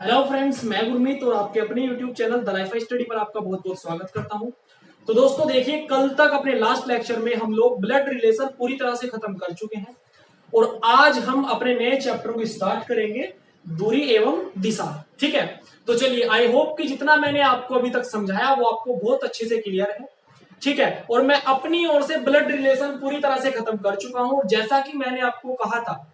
Hello friends, मैं गुरमीत और आपके अपने YouTube channel the life study पर आपका बहुत बहुत स्वागत करता हूं। तो दोस्तों देखिए, कल तक अपने लास्ट लेक्चर में हम लोग ब्लड रिलेशन पूरी तरह से खत्म कर चुके हैं और आज हम अपने नए चैप्टर को स्टार्ट करेंगे, दूरी एवं दिशा। ठीक है, तो चलिए, आई होप कि जितना मैंने आपको अभी तक समझाया वो आपको बहुत अच्छे से क्लियर है। ठीक है, और मैं अपनी ओर से ब्लड रिलेशन पूरी तरह से खत्म कर चुका हूं। जैसा कि मैंने आपको कहा था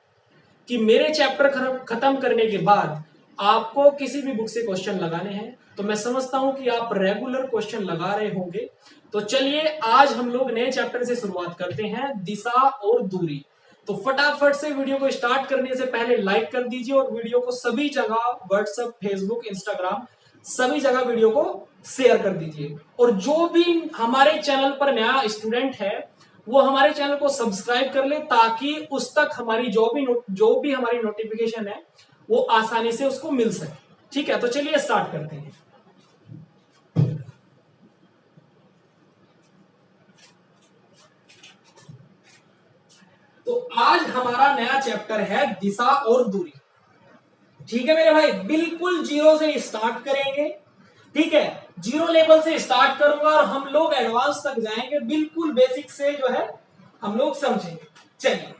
कि मेरे चैप्टर खत्म करने के बाद आपको किसी भी बुक से क्वेश्चन लगाने हैं, तो मैं समझता हूं कि आप रेगुलर क्वेश्चन लगा रहे होंगे। तो चलिए, आज हम लोग नए चैप्टर से शुरुआत करते हैं, दिशा और दूरी। तो फटाफट से वीडियो को स्टार्ट करने से पहले लाइक कर दीजिए और वीडियो को सभी जगह व्हाट्सएप, फेसबुक, इंस्टाग्राम सभी जगह वीडियो को शेयर कर दीजिए। और जो भी हमारे चैनल पर नया स्टूडेंट है वो हमारे चैनल को सब्सक्राइब कर ले, ताकि उस तक हमारी जो भी हमारी नोटिफिकेशन है वो आसानी से उसको मिल सके। ठीक है, तो चलिए स्टार्ट करते हैं। तो आज हमारा नया चैप्टर है दिशा और दूरी। ठीक है मेरे भाई, बिल्कुल जीरो से स्टार्ट करेंगे। ठीक है, जीरो लेवल से स्टार्ट करूंगा और हम लोग एडवांस तक जाएंगे, बिल्कुल बेसिक से जो है हम लोग समझेंगे। चलिए,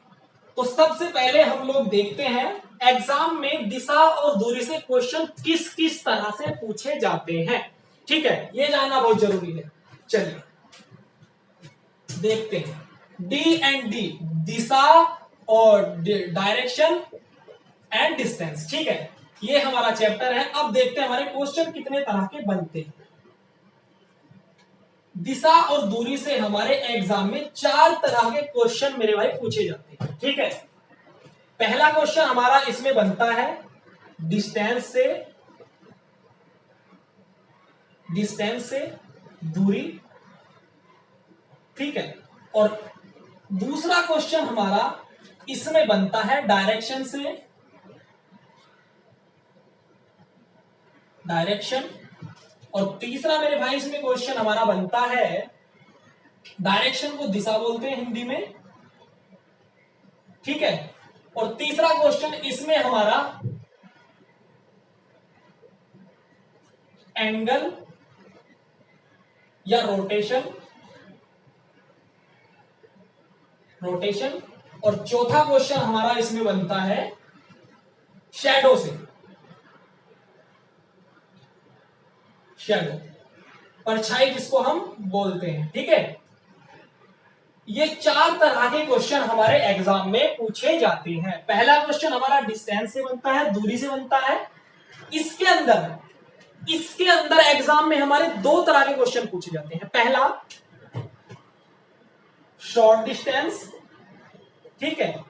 तो सबसे पहले हम लोग देखते हैं एग्जाम में दिशा और दूरी से क्वेश्चन किस किस तरह से पूछे जाते हैं। ठीक है, ये जानना बहुत जरूरी है। चलिए देखते हैं, डी एंड डी, दिशा और डायरेक्शन एंड डिस्टेंस। ठीक है, ये हमारा चैप्टर है। अब देखते हैं हमारे क्वेश्चन कितने तरह के बनते हैं। दिशा और दूरी से हमारे एग्जाम में 4 तरह के क्वेश्चन मेरे भाई पूछे जाते हैं। ठीक है, पहला क्वेश्चन हमारा इसमें बनता है डिस्टेंस से दूरी। ठीक है, और दूसरा क्वेश्चन हमारा इसमें बनता है डायरेक्शन और तीसरा मेरे भाई इसमें क्वेश्चन हमारा बनता है, डायरेक्शन को दिशा बोलते हैं हिंदी में। ठीक है, और तीसरा क्वेश्चन इसमें हमारा एंगल या रोटेशन और चौथा क्वेश्चन हमारा इसमें बनता है शैडो परछाई जिसको हम बोलते हैं। ठीक है, ये 4 तरह के क्वेश्चन हमारे एग्जाम में पूछे जाते हैं। पहला क्वेश्चन हमारा डिस्टेंस से बनता है, दूरी से बनता है। इसके अंदर एग्जाम में हमारे 2 तरह के क्वेश्चन पूछे जाते हैं। पहला शॉर्ट डिस्टेंस, ठीक है,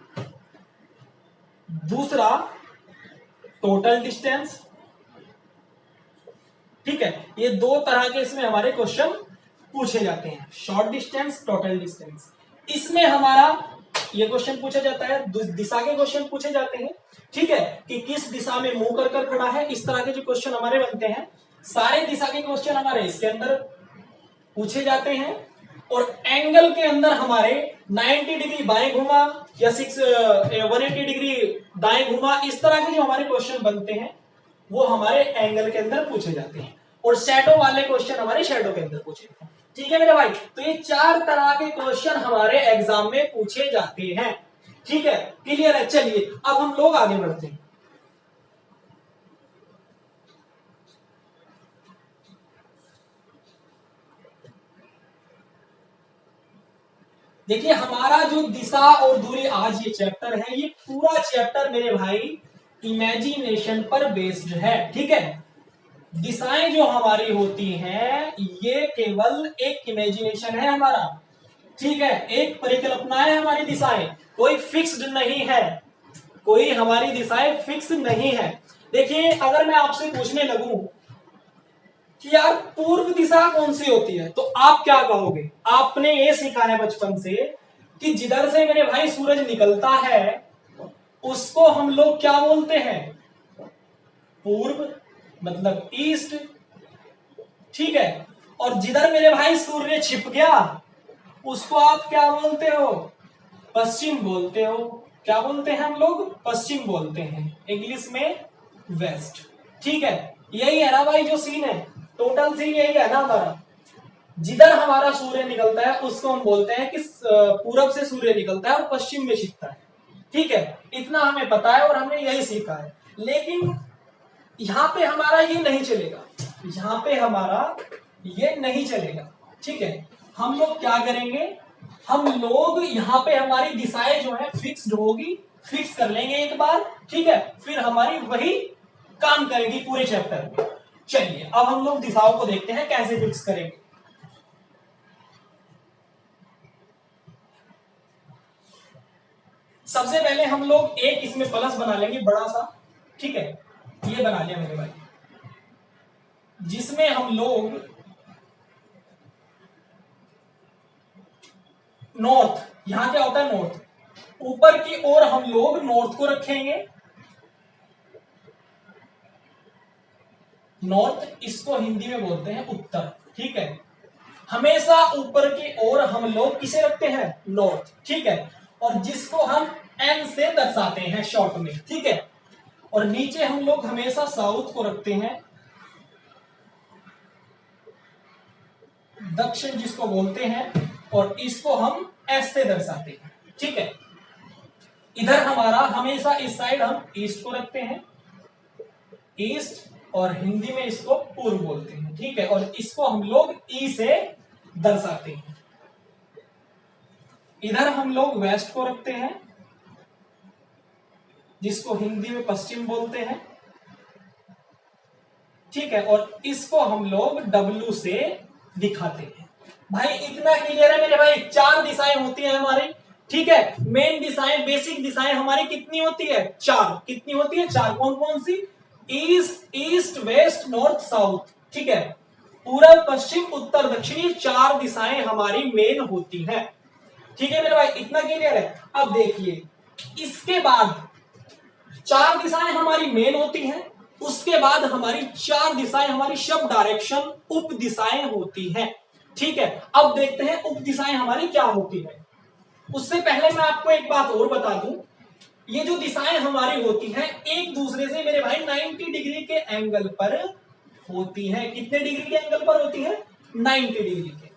दूसरा टोटल डिस्टेंस। ठीक है, ये 2 तरह के इसमें हमारे क्वेश्चन पूछे जाते हैं, शॉर्ट डिस्टेंस, टोटल डिस्टेंस। इसमें हमारा ये क्वेश्चन पूछा जाता है, दिशा के क्वेश्चन पूछे जाते हैं। ठीक है, कि किस दिशा में मुंह कर खड़ा है, इस तरह के जो क्वेश्चन हमारे बनते हैं, सारे दिशा के क्वेश्चन हमारे इसके अंदर पूछे जाते हैं। और एंगल के अंदर हमारे 90 डिग्री बाएं घुमा या 180 डिग्री दाएं घुमा, इस तरह के जो हमारे क्वेश्चन बनते हैं वो हमारे एंगल के अंदर पूछे जाते हैं। और शैडो वाले क्वेश्चन हमारे शैडो के अंदर पूछे जाते हैं। ठीक है मेरे भाई, तो ये 4 तरह के क्वेश्चन हमारे एग्जाम में पूछे जाते हैं। ठीक है, क्लियर है। चलिए अब हम लोग आगे बढ़ते हैं। देखिए, हमारा जो दिशा और दूरी आज ये चैप्टर है, ये पूरा चैप्टर मेरे भाई इमेजिनेशन पर बेस्ड है। ठीक है, दिशाएं जो हमारी होती हैं ये केवल एक इमेजिनेशन है हमारा। ठीक है, एक परिकल्पना है हमारी दिशाएं, कोई फिक्स्ड नहीं है, कोई हमारी दिशाएं फिक्स नहीं है। देखिए, अगर मैं आपसे पूछने लगूं कि यार पूर्व दिशा कौन सी होती है, तो आप क्या कहोगे? आपने ये सीखा है बचपन से कि जिधर से मेरे भाई सूरज निकलता है उसको हम लोग क्या बोलते हैं? पूर्व, मतलब ईस्ट। ठीक है, और जिधर मेरे भाई सूर्य छिप गया उसको आप क्या बोलते हो? पश्चिम बोलते हो। क्या बोलते हैं हम लोग? पश्चिम बोलते हैं, इंग्लिश में वेस्ट। ठीक है, यही है ना भाई जो सीन है, टोटल सीन यही है ना हमारा। जिधर हमारा सूर्य निकलता है उसको हम बोलते हैं कि पूरब से सूर्य निकलता है और पश्चिम में छिपता है। ठीक है, इतना हमें पता है और हमने यही सीखा है। लेकिन यहां पे हमारा ये नहीं चलेगा, यहां पे हमारा ये नहीं चलेगा। ठीक है, हम लोग क्या करेंगे, हम लोग यहाँ पे हमारी दिशाएं जो है फिक्स्ड होगी, फिक्स कर लेंगे एक बार। ठीक है, फिर हमारी वही काम करेगी पूरे चैप्टर में। चलिए अब हम लोग दिशाओं को देखते हैं कैसे फिक्स करेंगे। सबसे पहले हम लोग एक इसमें प्लस बना लेंगे बड़ा सा। ठीक है, ये बना लिया मेरे भाई, जिसमें हम लोग नॉर्थ, यहां क्या होता है नॉर्थ, ऊपर की ओर हम लोग नॉर्थ को रखेंगे। नॉर्थ, इसको हिंदी में बोलते हैं उत्तर। ठीक है, हमेशा ऊपर की ओर हम लोग किसे रखते हैं, नॉर्थ। ठीक है, और जिसको हम एन से दर्शाते हैं शॉर्ट में। ठीक है, और नीचे हम लोग हमेशा साउथ को रखते हैं, दक्षिण जिसको बोलते हैं, और इसको हम एस से दर्शाते हैं। ठीक है, इधर हमारा हमेशा इस साइड हम ईस्ट को रखते हैं, ईस्ट, और हिंदी में इसको पूर्व बोलते हैं। ठीक है, और इसको हम लोग ई से दर्शाते हैं। इधर हम लोग वेस्ट को रखते हैं, जिसको हिंदी में पश्चिम बोलते हैं। ठीक है, और इसको हम लोग डब्ल्यू से दिखाते हैं। भाई इतना क्लियर है मेरे भाई, चार दिशाएं होती है हमारी। ठीक है, मेन दिशाएं, बेसिक दिशाएं हमारी कितनी होती है, चार। कितनी होती है, चार। कौन कौन सी, east, east west north south. ठीक है, पूरब पश्चिम उत्तर दक्षिण, ये चार दिशाएं हमारी मेन होती हैं। ठीक है मेरे भाई, इतना क्लियर है। अब देखिए, इसके बाद चार दिशाएं हमारी मेन होती हैं, उसके बाद हमारी चार दिशाएं हमारी सब डायरेक्शन उप दिशाएं होती हैं। ठीक है, अब देखते हैं उप दिशाएं हमारी क्या होती है। उससे पहले मैं आपको एक बात और बता दूं, ये जो दिशाएं हमारी होती हैं एक दूसरे से मेरे भाई 90 डिग्री के एंगल पर होती हैं। कितने डिग्री के एंगल पर होती है, 90 डिग्री के।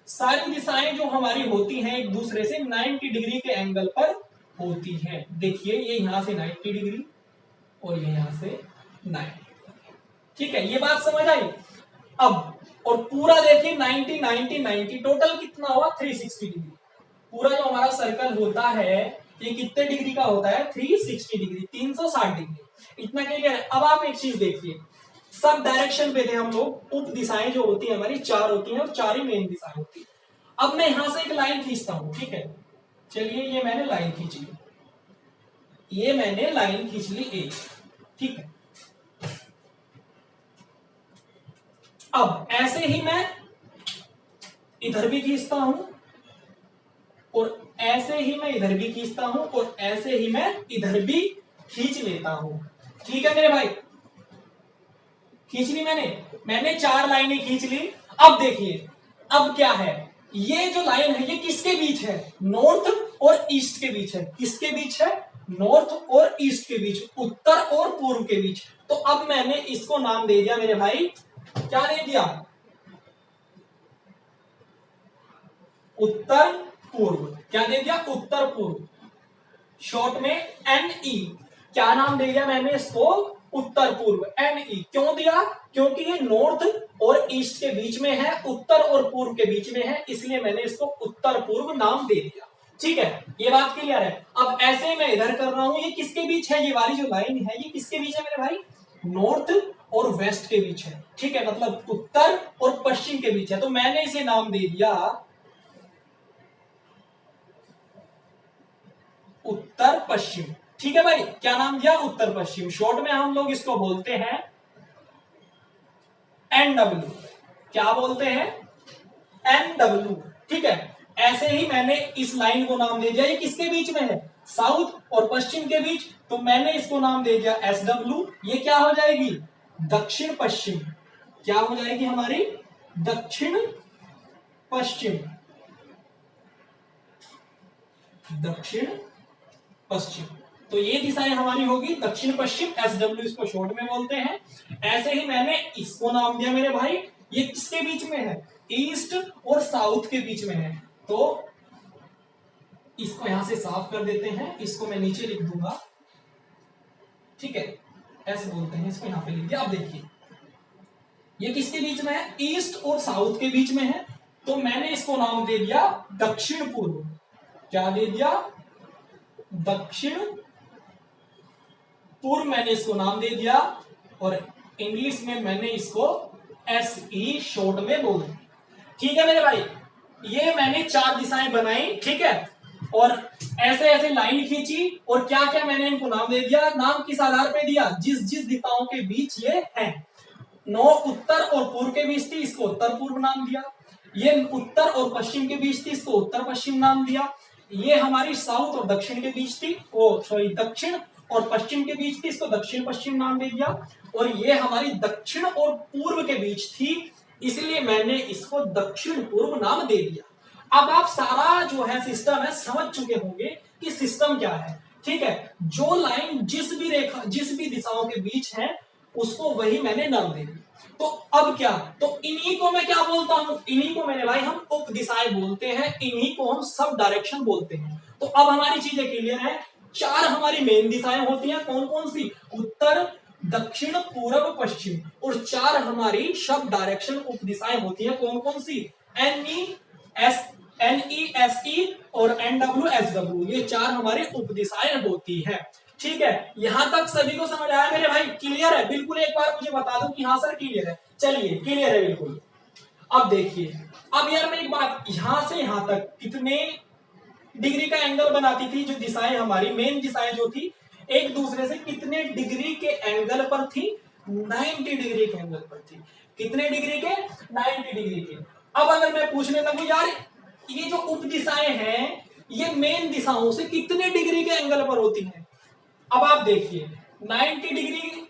सारी दिशाएं जो हमारी होती हैं एक दूसरे से 90 डिग्री के एंगल पर होती हैं। देखिए ये यहां से 90 डिग्री और ये यहां से 90। ठीक है, ये बात समझ आई। अब और पूरा देखिए 90 90 90 टोटल कितना हुआ, 360 डिग्री। पूरा जो हमारा सर्कल होता है ये कितने डिग्री का होता है, 360 डिग्री, 360 डिग्री। इतना क्लियर है। अब आप एक चीज देखिए, सब डायरेक्शन पे थे हम लोग। उप दिशाएं जो होती है हमारी चार होती हैं और चार ही मेन दिशाएं होती है। अब मैं यहां से एक लाइन खींचता हूं। ठीक है, चलिए ये मैंने लाइन खींच ली, ये मैंने लाइन खींच ली एक। ठीक है, अब ऐसे ही मैं इधर भी खींचता हूं और ऐसे ही मैं इधर भी खींचता हूं और ऐसे ही मैं इधर भी खींच लेता हूं। ठीक है मेरे भाई, खींच ली मैंने चार लाइनें खींच ली। अब देखिए, अब क्या है, ये जो लाइन है ये किसके बीच है, नॉर्थ और ईस्ट के बीच है। किसके बीच है, नॉर्थ और ईस्ट के बीच, उत्तर और पूर्व के बीच। तो अब मैंने इसको नाम दे दिया मेरे भाई, क्या दे दिया, उत्तर पूर्व। क्या दे दिया, उत्तर पूर्व, शॉर्ट में एनई। क्या नाम दे दिया मैंने इसको, उत्तर पूर्व, एनई। क्यों दिया, क्योंकि ये नॉर्थ और ईस्ट के बीच में है, उत्तर और पूर्व के बीच में है, इसलिए मैंने इसको उत्तर पूर्व नाम दे दिया। ठीक है, ये बात क्लियर है। अब ऐसे मैं इधर कर रहा हूं, ये किसके बीच है, ये वाली जो लाइन है ये किसके बीच है मेरे भाई, नॉर्थ और वेस्ट के बीच है। ठीक है, मतलब उत्तर और पश्चिम के बीच है। तो मैंने इसे नाम दे दिया उत्तर पश्चिम। ठीक है भाई, क्या नाम दिया, उत्तर पश्चिम। शॉर्ट में हम लोग इसको बोलते हैं NW। क्या बोलते हैं, NW। ठीक है, ऐसे ही मैंने इस लाइन को नाम दे दिया, ये किसके बीच में है, साउथ और पश्चिम के बीच। तो मैंने इसको नाम दे दिया SW। ये क्या हो जाएगी, दक्षिण पश्चिम। क्या हो जाएगी हमारी, दक्षिण पश्चिम, दक्षिण पश्चिम। तो ये दिशाएं हमारी होगी दक्षिण पश्चिम, SW इसको शॉर्ट में बोलते हैं। ऐसे ही मैंने इसको नाम दिया मेरे भाई, ये किसके बीच में है, ईस्ट और साउथ के बीच में है। तो इसको यहां से साफ कर देते हैं, इसको मैं नीचे लिख दूंगा, ठीक है, ऐसे बोलते हैं इसको, यहां पे लिख दिया। अब देखिए ये किसके बीच में है, ईस्ट और साउथ के बीच में है। तो मैंने इसको नाम दे दिया दक्षिण पूर्व। क्या दे दिया, दक्षिण पूर्व मैंने इसको नाम दे दिया, और इंग्लिश में मैंने इसको SE शॉर्ट में बोल दिया। ठीक है मेरे भाई, ये मैंने 4 दिशाएं बनाई, ठीक है, और ऐसे ऐसे लाइन खींची, और क्या क्या मैंने इनको नाम दे दिया। नाम किस आधार पे दिया, जिस जिस दिशाओं के बीच ये है। 9 उत्तर और पूर्व के बीच थी, इसको उत्तर पूर्व नाम दिया। ये उत्तर और पश्चिम के बीच थी, इसको उत्तर पश्चिम नाम दिया। ये हमारी साउथ और दक्षिण के बीच थी, दक्षिण और पश्चिम के बीच थी, इसको दक्षिण पश्चिम नाम दे दिया। और ये हमारी दक्षिण और पूर्व के बीच थी, इसलिए मैंने इसको दक्षिण पूर्व नाम दे दिया। अब आप सारा जो है सिस्टम है समझ चुके होंगे कि सिस्टम क्या है, ठीक है। जो लाइन जिस भी दिशाओं के बीच है उसको वही मैंने नाम दे दिया। तो अब क्या, तो इन्हीं को मैं क्या बोलता हूं, इन्हीं को मेरे भाई हम उप दिशाएं बोलते हैं, इन्हीं को हम सब डायरेक्शन बोलते हैं। तो अब हमारी चीजें क्लियर है। 4 हमारी मेन दिशाएं होती हैं, कौन कौन सी, उत्तर दक्षिण पूर्व पश्चिम, और 4 हमारी सब डायरेक्शन उप दिशाएं होती हैं, कौन कौन सी, NE SE और NW SW, ये 4 हमारी उप दिशाएं होती है। ठीक है, यहां तक सभी को समझ आया मेरे भाई, क्लियर है बिल्कुल। एक बार मुझे बता दो कि हाँ सर क्लियर है। चलिए क्लियर है बिल्कुल। अब देखिए, अब यार मैं एक बात, यहां से यहां तक कितने डिग्री का एंगल बनाती थी, जो दिशाएं हमारी मेन दिशाएं जो थी, एक दूसरे से कितने डिग्री के एंगल पर थी, 90 डिग्री के एंगल पर थी। कितने डिग्री के, 90 डिग्री के। अब अगर मैं पूछने लगूं यार ये जो उप दिशाएं हैं ये मेन दिशाओं से कितने डिग्री के एंगल पर होती हैं, अब आप देखिए 90 डिग्री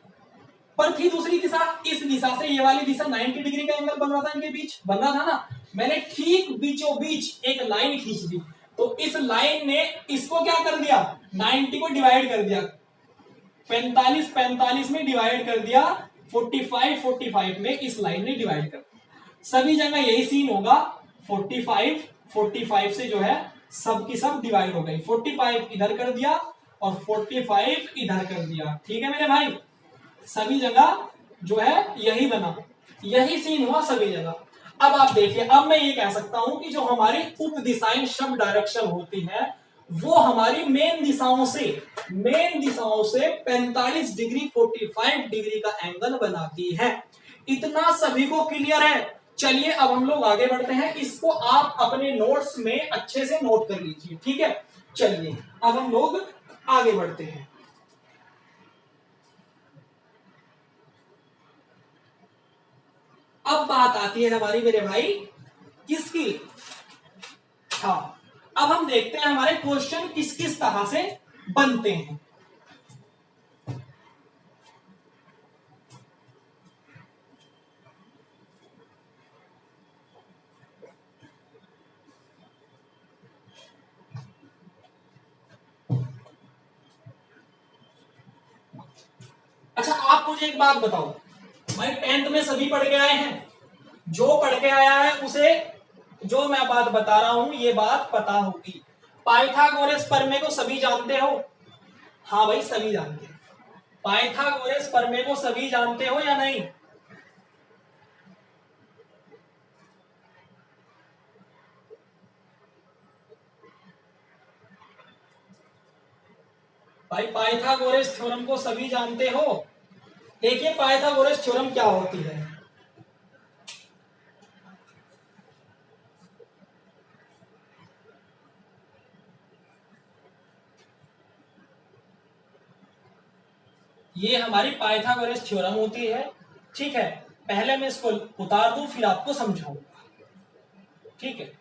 पर थी दूसरी दिशा, इस दिशा से ये वाली दिशा 90 डिग्री का एंगल बन रहा था, इनके बीच बन रहा था ना। मैंने ठीक बीचों बीच एक लाइन खींच दी, तो इस लाइन ने इसको क्या कर दिया, 90 को डिवाइड कर दिया, 45 में डिवाइड कर दिया, 45 में इस लाइन ने डिवाइड कर दिया। सभी जगह यही सीन होगा, 45 से जो है सब की सब डिवाइड हो गई, 45 इधर कर दिया और 45 इधर कर दिया। ठीक है मेरे भाई, सभी जगह जो है यही बना, यही सीन हुआ सभी जगह। अब आप देखिए, अब मैं ये कह सकता हूं कि जो हमारी उप दिशाएं सब डायरेक्शन होती है वो हमारी मेन दिशाओं से 45 डिग्री 45 डिग्री का एंगल बनाती है। इतना सभी को क्लियर है। चलिए अब हम लोग आगे बढ़ते हैं, इसको आप अपने नोट्स में अच्छे से नोट कर लीजिए, ठीक है। चलिए अब हम लोग आगे बढ़ते हैं। अब बात आती है हमारी मेरे भाई किसकी, हाँ, अब हम देखते हैं हमारे क्वेश्चन किस किस तरह से बनते हैं। अच्छा आप मुझे एक बात बताओ भाई, 10th में सभी पढ़ के आए हैं, जो पढ़ के आया है उसे जो मैं बात बता रहा हूं ये बात पता होगी। पाइथागोरस प्रमेय को सभी जानते हो, हाँ भाई सभी जानते हैं। पाइथागोरस प्रमेय को सभी जानते हो या नहीं, भाई पाइथागोरस थ्योरम को सभी जानते हो। देखिए पाइथागोरस थ्योरम क्या होती है, ये हमारी पाइथागोरस थ्योरम होती है, ठीक है। पहले मैं इसको उतार दूं फिर आपको समझाऊंगा, ठीक है।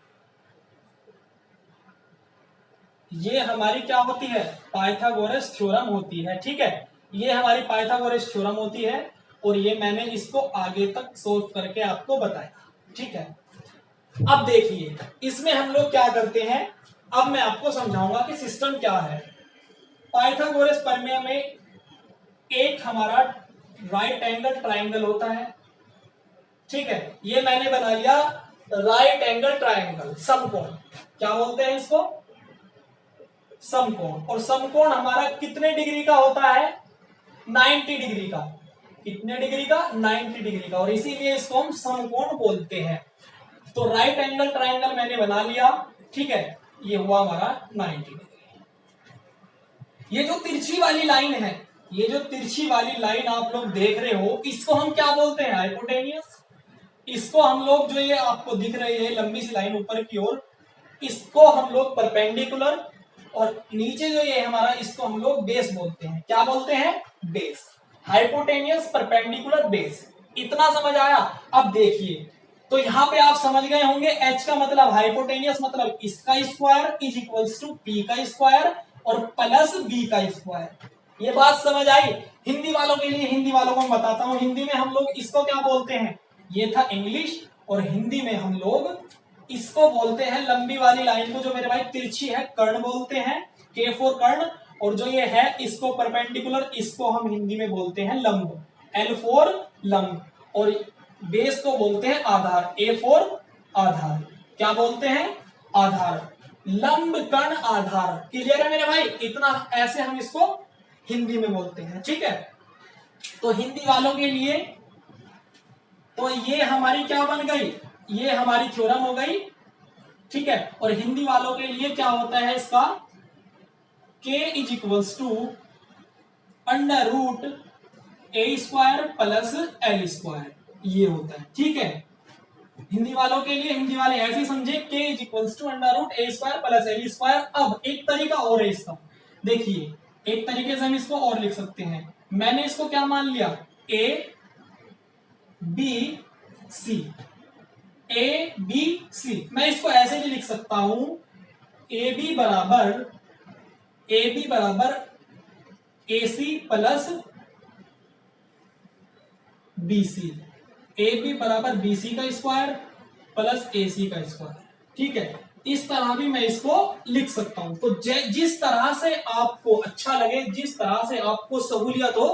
ये हमारी क्या होती है, पाइथागोरस थ्योरम होती है, ठीक है। ये हमारी पाइथागोरस थ्योरम होती है और ये मैंने इसको आगे तक सोल्व करके आपको बताया, ठीक है। अब देखिए इसमें हम लोग क्या करते हैं, अब मैं आपको समझाऊंगा कि सिस्टम क्या है। पाइथागोरस प्रमेय में एक हमारा राइट एंगल ट्राइंगल होता है, ठीक है, ये मैंने बना लिया राइट एंगल ट्राइंगल, समकोण, क्या बोलते हैं इसको, समकोण। और समकोण हमारा कितने डिग्री का होता है, 90 डिग्री का। कितने डिग्री का, 90 डिग्री का, और इसीलिए इसको हम समकोण बोलते हैं। तो राइट एंगल ट्राइंगल मैंने बना लिया, ठीक है, ये हुआ हमारा 90 डिग्री। ये जो तिरछी वाली लाइन है, ये जो तिरछी वाली लाइन आप लोग देख रहे हो, इसको हम क्या बोलते हैं, हाइपोटेनियस। इसको हम लोग, जो ये आपको दिख रही है लंबी सी लाइन ऊपर की ओर, इसको हम लोग परपेंडिकुलर, और नीचे जो ये हमारा, इसको हम लोग बेस बोलते हैं। क्या बोलते हैं, बेस। Hypotenuse, perpendicular, base. इतना समझ आया। अब देखिए, तो यहां पे आप समझ गए होंगे एच का मतलब, हाइपोटेनियस मतलब इसका square is equals to P का स्क्वायर और प्लस बी का स्क्वायर। ये बात समझ आई। हिंदी वालों के लिए, हिंदी वालों को मैं बताता हूं, हिंदी में हम लोग इसको क्या बोलते हैं, ये था इंग्लिश, और हिंदी में हम लोग इसको बोलते हैं, लंबी वाली लाइन को जो मेरे भाई तिरछी है, कर्ण बोलते हैं, के फोर कर्ण, और जो ये है इसको परपेंडिकुलर, इसको हम हिंदी में बोलते हैं लंब, एल फोर लंब, और बेस को बोलते हैं आधार, ए फोर आधार। क्या बोलते हैं, आधार, लंब कर्ण आधार। क्लियर है मेरे भाई, इतना ऐसे हम इसको हिंदी में बोलते हैं, ठीक है। तो हिंदी वालों के लिए, तो ये हमारी क्या बन गई, ये हमारी थ्योरम हो गई, ठीक है। और हिंदी वालों के लिए क्या होता है इसका, k is equals to under root A square plus L square, ये होता है, ठीक है। हिंदी वालों के लिए, हिंदी वाले ऐसे समझे, k is equals to under root A square plus L square. अब एक तरीका और है इसका, देखिए, एक तरीके से हम इसको और लिख सकते हैं। मैंने इसको क्या मान लिया, A B C, A B C. मैं इसको ऐसे भी लिख सकता हूं, ए बी बराबर A C plus B C, A B बराबर बी सी का स्क्वायर प्लस ए सी का स्क्वायर, ठीक है। इस तरह भी मैं इसको लिख सकता हूं। तो जिस तरह से आपको अच्छा लगे, जिस तरह से आपको सहूलियत हो,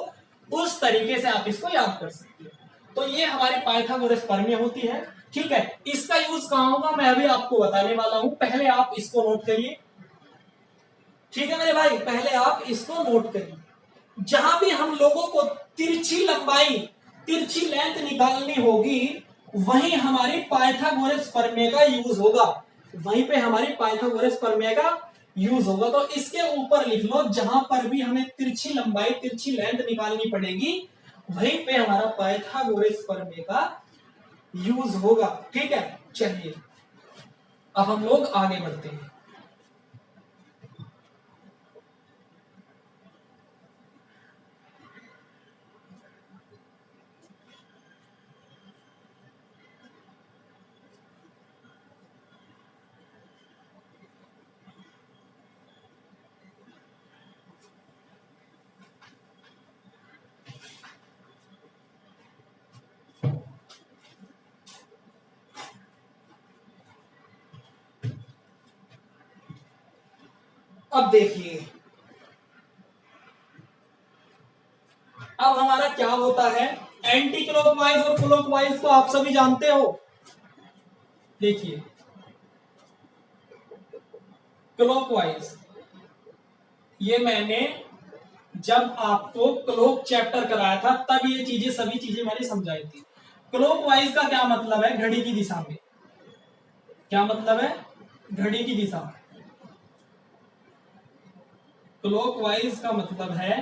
उस तरीके से आप इसको याद कर सकते हो। तो ये हमारी पाइथागोरस प्रमेय होती है, ठीक है। इसका यूज कहां होगा मैं अभी आपको बताने वाला हूं, पहले आप इसको नोट करिए, ठीक है मेरे भाई, पहले आप इसको नोट करिए। जहां भी हम लोगों को तिरछी लंबाई, तिरछी लेंथ निकालनी होगी, वहीं हमारी पाइथागोरस प्रमेय का यूज होगा, वहीं पे हमारी पाइथागोरस प्रमेय का यूज होगा। तो इसके ऊपर लिख लो, जहां पर भी हमें तिरछी लंबाई, तिरछी लेंथ निकालनी पड़ेगी, वहीं पे हमारा पाइथागोरस प्रमेय का यूज होगा, ठीक है। चलिए अब हम लोग आगे बढ़ते हैं। अब देखिए, अब हमारा क्या होता है, एंटी क्लॉकवाइज और क्लॉकवाइज तो आप सभी जानते हो। देखिए, क्लॉकवाइज, ये मैंने जब आपको क्लॉक चैप्टर कराया था तब ये चीजें, सभी चीजें मैंने समझाई थी। क्लॉकवाइज का क्या मतलब है, घड़ी की दिशा में। क्या मतलब है, घड़ी की दिशा। क्लॉकवाइज का मतलब है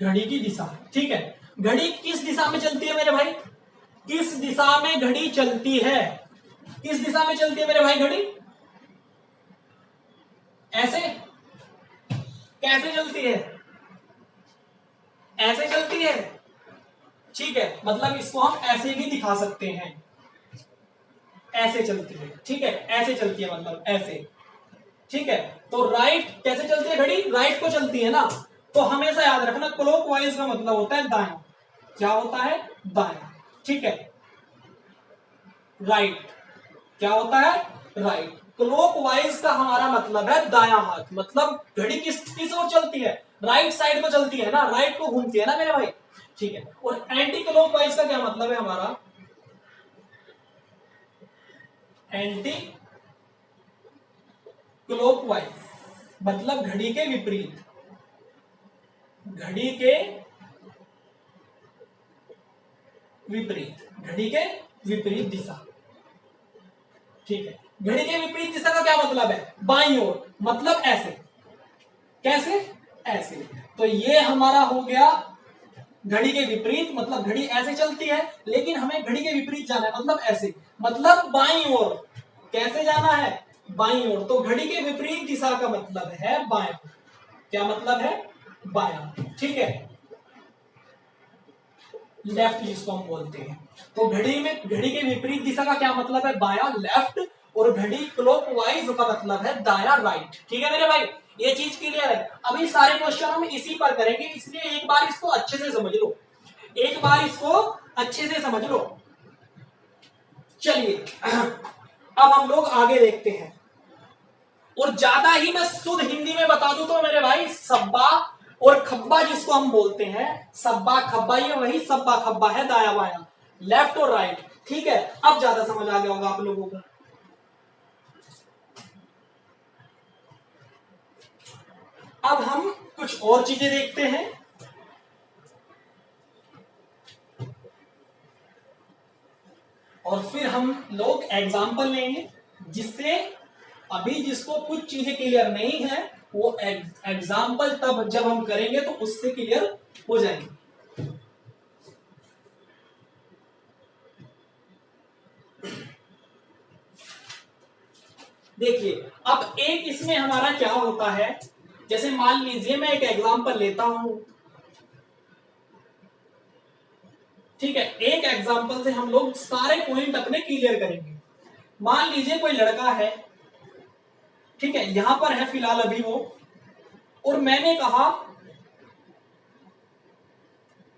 घड़ी की दिशा, ठीक है। घड़ी किस दिशा में चलती है मेरे भाई, किस दिशा में घड़ी चलती है, किस दिशा में चलती है मेरे भाई घड़ी, ऐसे, कैसे चलती है, ऐसे चलती है, ठीक है। मतलब इसको हम ऐसे भी दिखा सकते हैं, ऐसे चलती है, ठीक है, ऐसे चलती है, मतलब ऐसे, ठीक है। तो राइट कैसे चलती है घड़ी, राइट को चलती है ना। तो हमेशा याद रखना, क्लॉकवाइज का मतलब होता है दायां। क्या होता है, दायां, ठीक है। राइट क्या होता है, राइट। क्लॉकवाइज का हमारा मतलब है दायां हाथ, मतलब घड़ी किस ओर चलती है, राइट साइड को चलती है ना, राइट को घूमती है ना मेरे भाई, ठीक है। और एंटी क्लॉकवाइज का क्या मतलब है हमारा, एंटी क्लॉकवाइज मतलब घड़ी के विपरीत, घड़ी के विपरीत, घड़ी के विपरीत दिशा, ठीक है। घड़ी के विपरीत दिशा का क्या मतलब है, बाईं ओर, मतलब ऐसे, कैसे, ऐसे। तो ये हमारा हो गया घड़ी के विपरीत, मतलब घड़ी ऐसे चलती है लेकिन हमें घड़ी के विपरीत जाना है, मतलब ऐसे, मतलब बाईं ओर। कैसे जाना है, बाईं ओर। तो घड़ी के विपरीत दिशा का मतलब है बायां, क्या मतलब है, बायां, ठीक है, लेफ्ट जिसको हम बोलते हैं। तो घड़ी के विपरीत दिशा का क्या मतलब है, बायां, लेफ्ट। और घड़ी क्लॉकवाइज का मतलब है दायां, राइट, ठीक है मेरे भाई, ये चीज क्लियर है। अभी सारे क्वेश्चन हम इसी पर करेंगे, इसलिए एक बार इसको अच्छे से समझ लो, एक बार इसको अच्छे से समझ लो। चलिए अब हम लोग आगे देखते हैं। और ज्यादा ही मैं शुद्ध हिंदी में बता दूं तो मेरे भाई, सब्बा और खब्बा जिसको हम बोलते हैं, सब्बा खब्बा, ये वही सब्बा खब्बा है, दाया बाया, लेफ्ट और राइट, ठीक है। अब ज्यादा समझ आ गया होगा आप लोगों को। अब हम कुछ और चीजें देखते हैं। और फिर हम लोग एग्जाम्पल लेंगे, जिससे अभी जिसको कुछ चीजें क्लियर नहीं है वो एग्जाम्पल तब जब हम करेंगे तो उससे क्लियर हो जाएंगे। देखिए अब एक इसमें हमारा क्या होता है, जैसे मान लीजिए मैं एक एग्जाम्पल लेता हूं, ठीक है। एक एग्जाम्पल से हम लोग सारे पॉइंट अपने क्लियर करेंगे। मान लीजिए कोई लड़का है, ठीक है, यहां पर है फिलहाल अभी वो, और मैंने कहा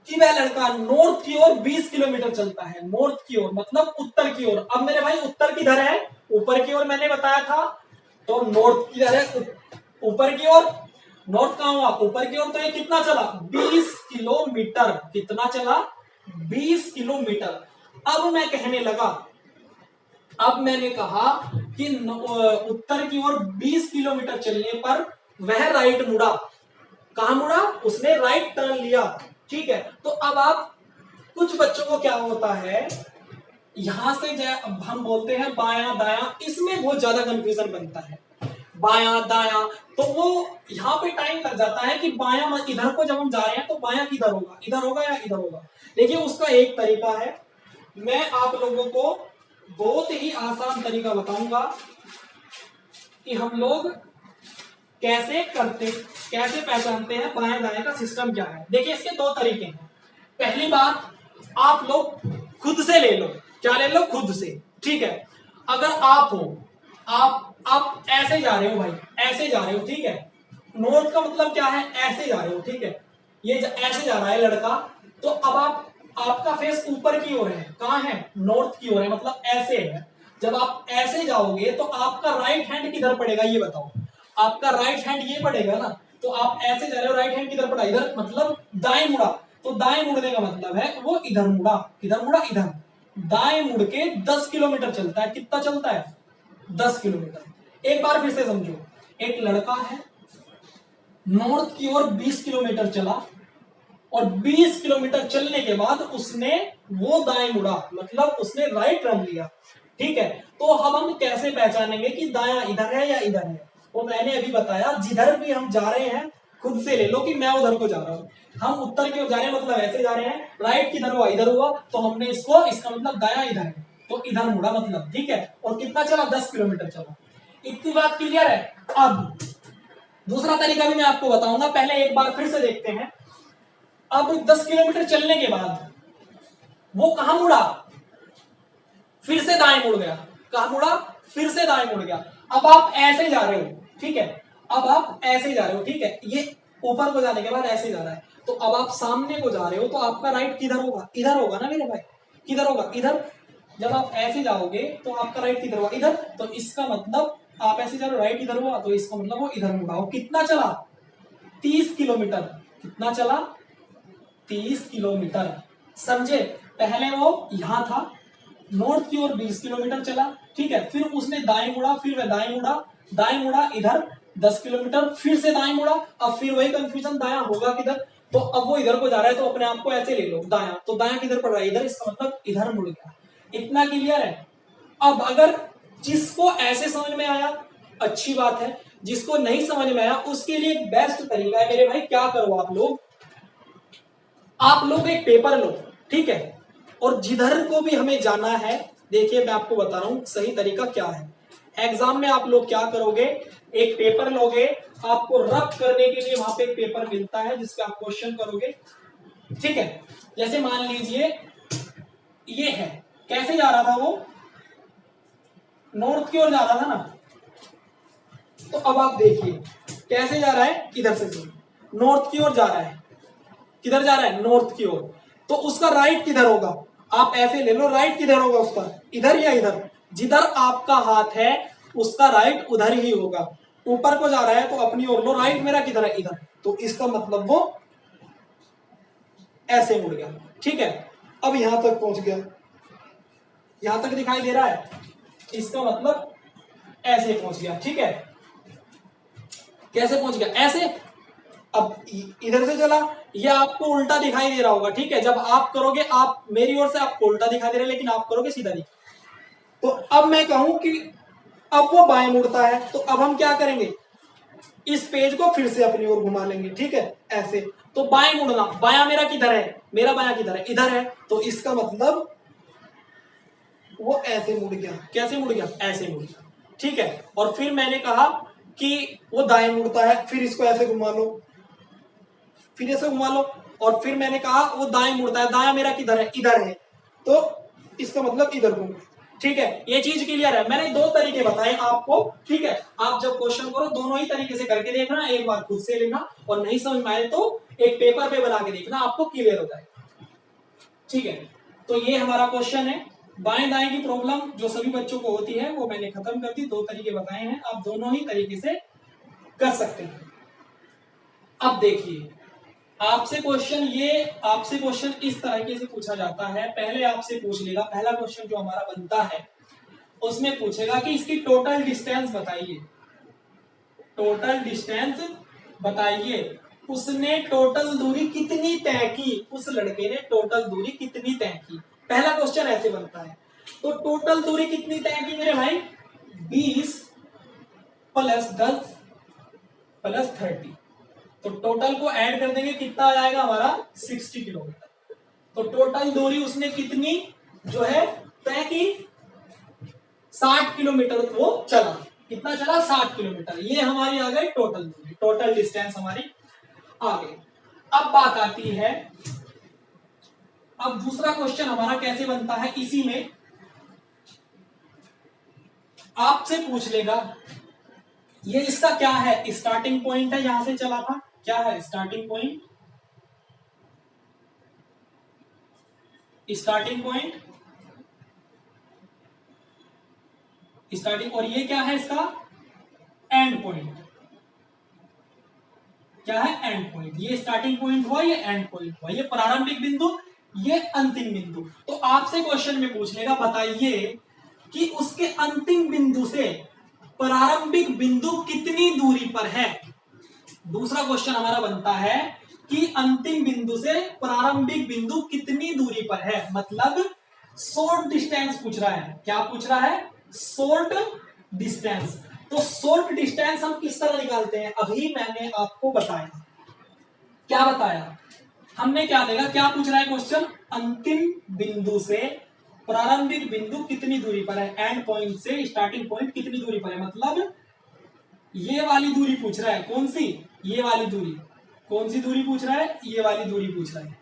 कि वह लड़का नॉर्थ की ओर 20 किलोमीटर चलता है, नॉर्थ की ओर मतलब उत्तर की ओर। अब मेरे भाई उत्तर किधर है, ऊपर की ओर मैंने बताया था, तो नॉर्थ किधर है, ऊपर की ओर। नॉर्थ कहां हुआ, ऊपर की ओर। तो ये कितना चला, 20 किलोमीटर, कितना चला, 20 किलोमीटर। अब मैं कहने लगा, अब मैंने कहा कि उत्तर की ओर 20 किलोमीटर चलने पर वह राइट मुड़ा। कहां मुड़ा, उसने राइट टर्न लिया, ठीक है। तो अब आप, कुछ बच्चों को क्या होता है, यहां से हम बोलते हैं बायां दायां, इसमें बहुत ज्यादा कंफ्यूजन बनता है, बायां दायां। तो वो यहाँ पे टाइम लग जाता है कि बायां इधर को जब हम जा रहे हैं तो बायां किधर होगा, इधर होगा या इधर होगा। देखिए उसका एक तरीका है, मैं आप लोगों को बहुत ही आसान तरीका बताऊंगा कि हम लोग कैसे करते, कैसे पहचानते हैं बाएं दाएं का सिस्टम क्या है। देखिए इसके दो तरीके हैं। पहली बात, आप लोग खुद से ले लो, क्या ले लो, खुद से, ठीक है। अगर आप हो, आप ऐसे जा रहे हो भाई, ऐसे जा रहे हो, ठीक है। नॉर्थ का मतलब क्या है, ऐसे जा रहे हो, ठीक है। ये ऐसे जा रहा है लड़का, तो अब आपका फेस ऊपर की ओर है, कहां है, नॉर्थ की ओर है, मतलब ऐसे है। जब आप ऐसे जाओगे तो आपका राइट हैंड किधर पड़ेगा, ये बताओ। आपका राइट हैंड ये पड़ेगा ना, तो आप ऐसे जा रहे हो, राइट हैंड किधर पड़ा, इधर, मतलब दाएं मुड़ा। तो दाएं मुड़ने का मतलब है वो इधर मुड़ा, किधर मुड़ा, इधर। दाएं मुड़ के 10 किलोमीटर चलता है, कितना चलता है, 10 किलोमीटर। एक बार फिर से समझो, एक लड़का है, नॉर्थ की ओर 20 किलोमीटर चला, और 20 किलोमीटर चलने के बाद उसने वो दाएं मुड़ा, मतलब उसने राइट टर्न लिया, ठीक है। तो अब हम कैसे पहचानेंगे कि दायां इधर है या इधर है। वो मैंने अभी बताया, जिधर भी हम जा रहे हैं खुद से ले लो कि मैं उधर को जा रहा हूं, हम उत्तर की ओर जा रहे हैं मतलब ऐसे जा रहे हैं, राइट किधर हुआ, इधर हुआ, तो हमने इसको, इसका मतलब दायां इधर है, तो इधर मुड़ा मतलब, ठीक है। और कितना चला, 10 किलोमीटर चला। इतनी बात क्लियर है। अब दूसरा तरीका भी मैं आपको बताऊंगा, पहले एक बार फिर से देखते हैं। अब 10 किलोमीटर चलने के बाद वो कहां मुड़ा, फिर से दाएं मुड़ गया, कहां मुड़ा, फिर से दाएं मुड़ गया। अब आप ऐसे जा रहे हो, ठीक है, अब आप ऐसे जा रहे हो, ठीक है, ये ऊपर को जाने के बाद ऐसे जा रहा है, तो अब आप सामने को जा रहे हो, तो आपका राइट किधर होगा, इधर होगा ना मेरे भाई, किधर होगा, इधर। जब आप ऐसे जाओगे तो आपका राइट किधर होगा, इधर। तो इसका मतलब आप ऐसे चलो, राइट इधर हुआ तो इसका मतलब वो इधर मुड़ा। और कितना चला? 30 किलोमीटर। कितना चला? 30 किलोमीटर। समझे? पहले वो यहां था, नॉर्थ की ओर 20 किलोमीटर चला, ठीक है। फिर उसने दाएं मुड़ा, फिर वह दाएं मुड़ा, दाएं मुड़ा इधर 10 किलोमीटर, फिर से दाएं मुड़ा। अब फिर वही कंफ्यूजन, दायां होगा किधर? तो अब वो इधर को जा रहा है, तो अपने आप को ऐसे ले लो, दायां। तो दायां किधर पड़ रहा है? इधर। इसका मतलब इधर मुड़ गया। इतना क्लियर है? अब अगर जिसको ऐसे समझ में आया, अच्छी बात है। जिसको नहीं समझ में आया, उसके लिए एक बेस्ट तरीका है मेरे भाई, क्या करो आप लोग एक पेपर लो, ठीक है। और जिधर को भी हमें जाना है, देखिए मैं आपको बता रहा हूं सही तरीका क्या है। एग्जाम में आप लोग क्या करोगे, एक पेपर लोगे, आपको रब करने के लिए वहां पे एक पेपर मिलता है जिसपे आप क्वेश्चन करोगे, ठीक है। जैसे मान लीजिए ये है, कैसे जा रहा था वो? नॉर्थ की ओर जा रहा था ना। तो अब आप देखिए कैसे जा रहा है, इधर से नॉर्थ की ओर जा रहा है। किधर जा रहा है? नॉर्थ की ओर। तो उसका राइट किधर होगा? आप ऐसे ले लो, राइट किधर होगा उसका? इधर या इधर? जिधर आपका हाथ है उसका राइट उधर ही होगा। ऊपर को जा रहा है तो अपनी ओर लो, राइट मेरा किधर है? इधर। तो इसका मतलब वो ऐसे मुड़ गया, ठीक है। अब यहां तक पहुंच गया, यहां तक दिखाई दे रहा है, इसका मतलब ऐसे पहुंच गया, ठीक है। कैसे पहुंच गया? ऐसे। अब इधर से चला, ये आपको उल्टा दिखाई दे रहा होगा, ठीक है। जब आप करोगे, आप मेरी ओर से आपको उल्टा दिखाई दे रहा है, लेकिन आप करोगे सीधा दिखा। तो अब मैं कहूं कि अब वो बाएं मुड़ता है, तो अब हम क्या करेंगे, इस पेज को फिर से अपनी ओर घुमा लेंगे, ठीक है, ऐसे। तो बाएं मुड़ना, बायां मेरा किधर है? मेरा बायां किधर है? इधर है। तो इसका मतलब वो ऐसे मुड़ गया। कैसे मुड़ गया? ऐसे मुड़ गया, ठीक है। और फिर मैंने कहा कि वो दाएं मुड़ता है, फिर इसको ऐसे घुमा लो, फिर ऐसे घुमा लो। और फिर मैंने कहा वो दाएं मुड़ता है, दायां मेरा किधर है? इधर है। तो इसका मतलब इधर घूम, ठीक है। ये चीज क्लियर है? मैंने दो तरीके बताए आपको, ठीक है। आप जब क्वेश्चन करो दोनों ही तरीके से करके देखना, एक बार खुद से लेना, और नहीं समझ में आए तो एक पेपर पे बना के देखना, आपको क्लियर हो जाएगा, ठीक है। तो ये हमारा क्वेश्चन है। बाएं दाएं की प्रॉब्लम जो सभी बच्चों को होती है वो मैंने खत्म कर दी, दो तरीके बताए हैं, आप दोनों ही तरीके से कर सकते हैं। अब देखिए आपसे क्वेश्चन इस तरीके से पूछा जाता है। पहले आपसे पूछ लेगा, पहला क्वेश्चन जो हमारा बनता है उसमें पूछेगा कि इसकी टोटल डिस्टेंस बताइए। टोटल डिस्टेंस बताइए। उसने टोटल दूरी कितनी तय की? उस लड़के ने टोटल दूरी कितनी तय की? पहला क्वेश्चन ऐसे बनता है। तो टोटल दूरी कितनी तय की मेरे भाई? 20 प्लस 10 प्लस 30। तो टोटल को ऐड कर देंगे, कितना आ जाएगा हमारा? 60 किलोमीटर। तो टोटल दूरी उसने कितनी जो है तय की? 60 किलोमीटर वो चला। कितना चला? 60 किलोमीटर। ये हमारी आ गई टोटल दूरी, टोटल डिस्टेंस हमारी आ गई। अब बात आती है, अब दूसरा क्वेश्चन हमारा कैसे बनता है, इसी में आपसे पूछ लेगा ये इसका क्या है? स्टार्टिंग पॉइंट है, यहां से चला था, क्या है starting point? Starting point, starting. और ये क्या है इसका? And point. क्या है? And point. ये स्टार्टिंग पॉइंट हुआ, ये एंड पॉइंट हुआ, ये प्रारंभिक बिंदु, ये अंतिम बिंदु। तो आपसे क्वेश्चन में पूछ लेगा बताइए कि उसके अंतिम बिंदु से प्रारंभिक बिंदु कितनी दूरी पर है। दूसरा क्वेश्चन हमारा बनता है कि अंतिम बिंदु से प्रारंभिक बिंदु कितनी दूरी पर है, मतलब शॉर्ट डिस्टेंस पूछ रहा है। क्या पूछ रहा है? Short distance. तो शॉर्ट डिस्टेंस हम किस तरह निकालते हैं, अभी मैंने आपको बताया। क्या बताया हमने? क्या देगा, क्या पूछ रहा है क्वेश्चन? अंतिम बिंदु से प्रारंभिक बिंदु कितनी दूरी पर है, एंड पॉइंट से स्टार्टिंग पॉइंट कितनी दूरी पर है, मतलब ये वाली दूरी पूछ रहा है। कौन सी? ये वाली दूरी। कौन सी दूरी पूछ रहा है? ये वाली दूरी पूछ रहा है,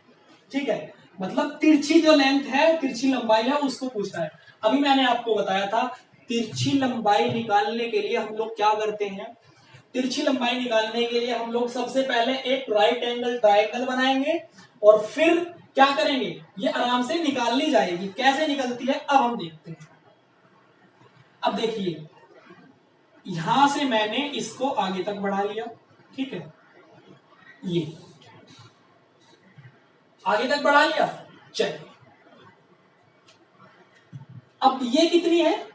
ठीक है। मतलब तिरछी जो लेंथ है, तिरछी लंबाई है, उसको पूछ रहा है। अभी मैंने आपको बताया था तिरछी लंबाई निकालने के लिए हम लोग क्या करते हैं। तिरछी लंबाई निकालने के लिए हम लोग सबसे पहले एक राइट एंगल ट्रायंगल बनाएंगे, और फिर क्या करेंगे, ये आराम से निकाल ली जाएगी। कैसे निकलती है अब हम देखते हैं। अब देखिए यहां से मैंने इसको आगे तक बढ़ा लिया, ठीक है, ये आगे तक बढ़ा लिया। चलिए अब ये कितनी है,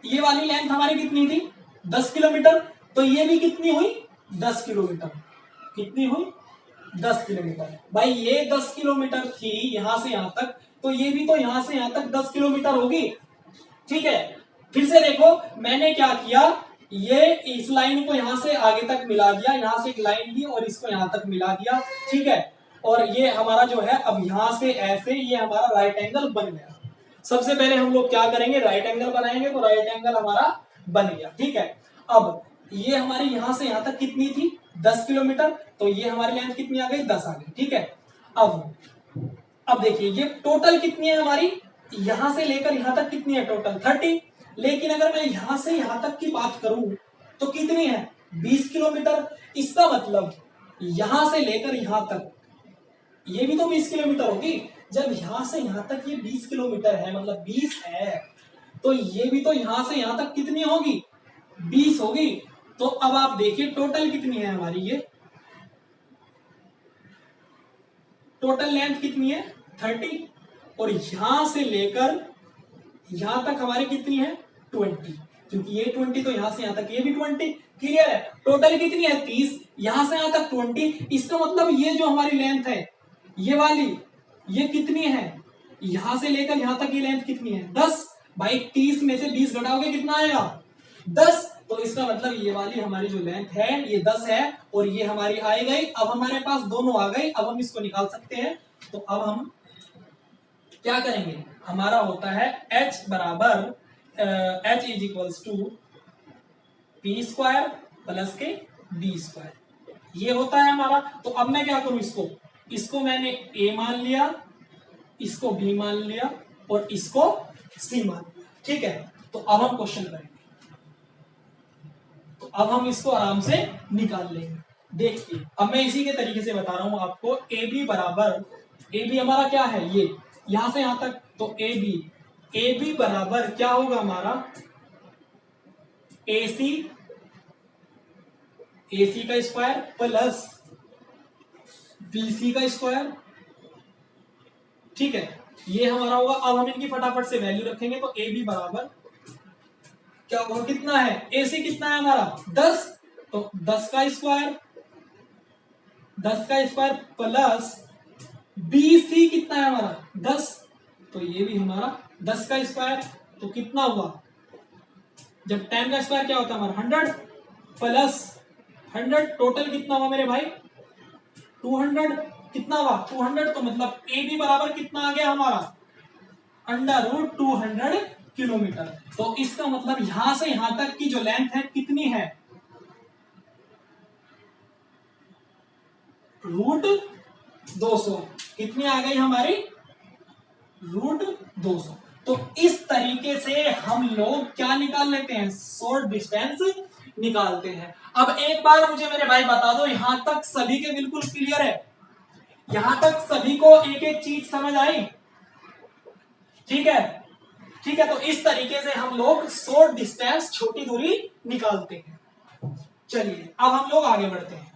ये वाली लेंथ हमारी कितनी थी 10 किलोमीटर, तो ये भी कितनी हुई 10 किलोमीटर, कितनी हुई 10 किलोमीटर। भाई ये 10 किलोमीटर थी यहां से यहां तक, तो ये भी तो यहां से यहां तक 10 किलोमीटर होगी, ठीक है। फिर से देखो मैंने क्या किया, ये इस लाइन को यहां से आगे तक मिला दिया, यहां से एक लाइन ली और इसको यहां तक मिला दिया, ठीक है। और ये हमारा जो है अब यहां से ऐसे ये हमारा राइट एंगल बन गया। सबसे पहले हम लोग क्या करेंगे, राइट एंगल बनाएंगे, तो राइट एंगल हमारा बन गया, ठीक है। अब ये हमारी यहां से यहां तक कितनी थी 10 किलोमीटर, तो ये हमारी लेंथ कितनी आ गई 10 आ गई, ठीक है। अब देखिए ये टोटल कितनी है हमारी, यहां से लेकर यहां तक कितनी है टोटल 30, लेकिन अगर मैं यहां से यहां तक की बात करूं तो कितनी है 20 किलोमीटर। इसका मतलब यहां से लेकर यहां तक ये भी तो 20 किलोमीटर होगी। जब यहां से यहां तक ये 20 किलोमीटर है, मतलब 20 है, तो ये भी तो यहां से यहां तक कितनी होगी 20 होगी। तो अब आप देखिए टोटल कितनी है हमारी, ये टोटल लेंथ कितनी है 30, और यहां से लेकर यहां तक हमारी कितनी है 20, क्योंकि ये 20 तो यहां से यहां तक ये भी 20, क्लियर है। टोटल कितनी है 30, यहां से यहां तक 20। इसका मतलब ये जो हमारी लेंथ है ये वाली, ये कितनी है, यहां से लेकर यहां तक ये लेंथ कितनी है 10। भाई 30 में से 20 घटाओगे कितना आएगा 10, तो इसका मतलब ये वाली हमारी जो लेंथ है ये 10 है, और ये हमारी आई गई। अब हमारे पास दोनों आ गई, अब हम इसको निकाल सकते हैं। तो अब हम क्या करेंगे, हमारा होता है h बराबर h is equals to P square plus के बी स्क्वायर, ये होता है हमारा। तो अब मैं क्या करूं, इसको मैंने a मान लिया, इसको b मान लिया और इसको c मान लिया, ठीक है। तो अब हम क्वेश्चन करेंगे, तो अब हम इसको आराम से निकाल लेंगे। देखिए अब मैं इसी के तरीके से बता रहा हूं आपको, ए बी बराबर, ए बी हमारा क्या है ये यहां से यहां तक, तो ए बी बराबर क्या होगा हमारा ए सी का स्क्वायर प्लस बी सी का स्क्वायर, ठीक है, ये हमारा होगा। अब हम इनकी फटाफट से वैल्यू रखेंगे, तो ए बी बराबर क्या होगा, कितना है ए सी कितना है हमारा 10, तो 10 का स्क्वायर प्लस बी सी कितना है हमारा 10, तो ये भी हमारा 10 का स्क्वायर, तो कितना हुआ, जब 10 का स्क्वायर क्या होता है हमारा 100 प्लस 100, टोटल कितना हुआ मेरे भाई 200, कितना हुआ 200, तो मतलब ए बी बराबर कितना आ गया हमारा √200 किलोमीटर। तो इसका मतलब यहां से यहां तक की जो लेंथ है कितनी है √200, कितनी आ गई हमारी √200। तो इस तरीके से हम लोग क्या निकाल लेते हैं, शॉर्ट डिस्टेंस निकालते हैं। अब एक बार मुझे मेरे भाई बता दो, यहां तक सभी के बिल्कुल क्लियर है, यहां तक सभी को एक एक चीज समझ आई, ठीक है, ठीक है। तो इस तरीके से हम लोग शॉर्ट डिस्टेंस छोटी दूरी निकालते हैं। चलिए अब हम लोग आगे बढ़ते हैं।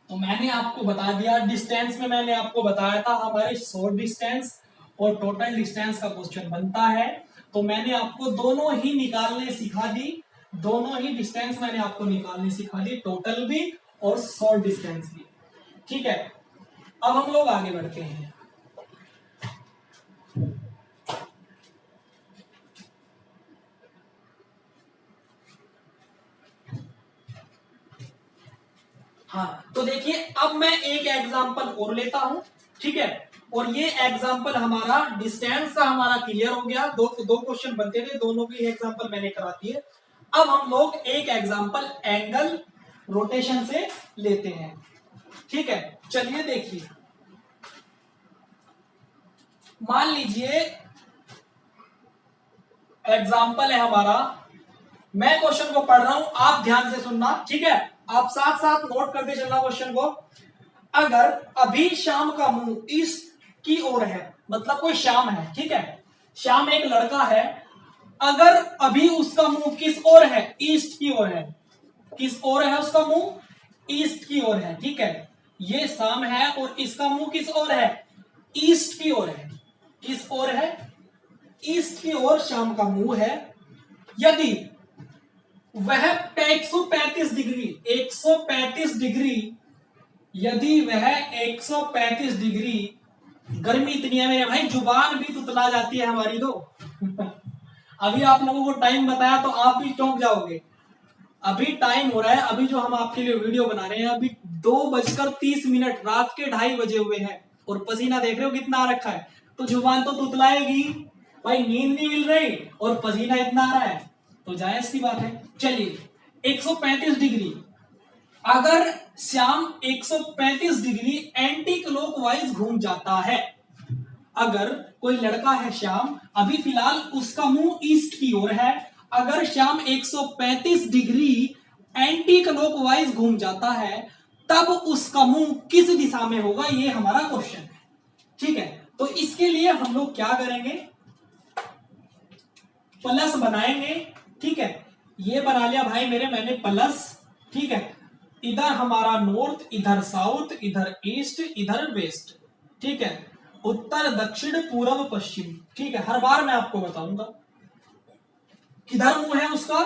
तो मैंने आपको बता दिया, डिस्टेंस में मैंने आपको बताया था हमारे शॉर्ट डिस्टेंस और टोटल डिस्टेंस का क्वेश्चन बनता है। तो मैंने आपको दोनों ही निकालने सिखा दी, दोनों ही डिस्टेंस मैंने आपको निकालने सिखा दी, टोटल भी और शॉर्ट डिस्टेंस भी, ठीक है। अब हम लोग आगे बढ़ते हैं। हाँ तो देखिए अब मैं एक एग्जांपल और लेता हूं, ठीक है, और ये एग्जांपल हमारा डिस्टेंस का हमारा क्लियर हो गया। दो क्वेश्चन बनते थे, दोनों की एग्जांपल मैंने करा दी है। अब हम लोग एक एग्जांपल एंगल रोटेशन से लेते हैं, ठीक है। चलिए देखिए, मान लीजिए एग्जांपल है हमारा, मैं क्वेश्चन को पढ़ रहा हूं, आप ध्यान से सुनना, ठीक है, आप साथ साथ नोट करते चलना क्वेश्चन को। अगर अभी श्याम का मुंह ईस्ट की ओर है, मतलब कोई श्याम है, ठीक है, श्याम एक लड़का है, अगर अभी उसका मुंह किस ओर है, ईस्ट की ओर है, किस ओर है उसका मुंह, ईस्ट की ओर है, ठीक है, ये शाम है और इसका मुंह किस ओर है, ईस्ट की ओर है, किस ओर है, ईस्ट की ओर शाम का मुंह है। यदि वह 135 डिग्री, 135 डिग्री, यदि वह 135 डिग्री, गर्मी इतनी है मेरे भाई जुबान भी तुतला जाती है हमारी तो अभी आप लोगों को टाइम बताया तो आप भी चौंक जाओगे। अभी टाइम हो रहा है, अभी जो हम आपके लिए वीडियो बना रहे हैं, अभी 2:30 रात के 2:30 बजे हुए हैं और पसीना देख रहे हो कितना आ रखा है, तो जुबान तो तुतलाएगी भाई, नींद नहीं मिल रही और पसीना इतना आ रहा है, तो जायज सी बात है। चलिए 135 डिग्री, अगर श्याम 135 डिग्री एंटी क्लॉकवाइज घूम जाता है, अगर कोई लड़का है श्याम, अभी फिलहाल उसका मुंह ईस्ट की ओर है, अगर श्याम 135 डिग्री एंटी क्लॉकवाइज घूम जाता है, तब उसका मुंह किस दिशा में होगा, ये हमारा क्वेश्चन है, ठीक है। तो इसके लिए हम लोग क्या करेंगे, प्लस बनाएंगे, ठीक है, ये बना लिया भाई मेरे मैंने प्लस, ठीक है, इधर हमारा नॉर्थ, इधर साउथ, इधर ईस्ट, इधर वेस्ट, ठीक है, उत्तर दक्षिण पूर्व पश्चिम, ठीक है, हर बार मैं आपको बताऊंगा। किधर मुंह है उसका,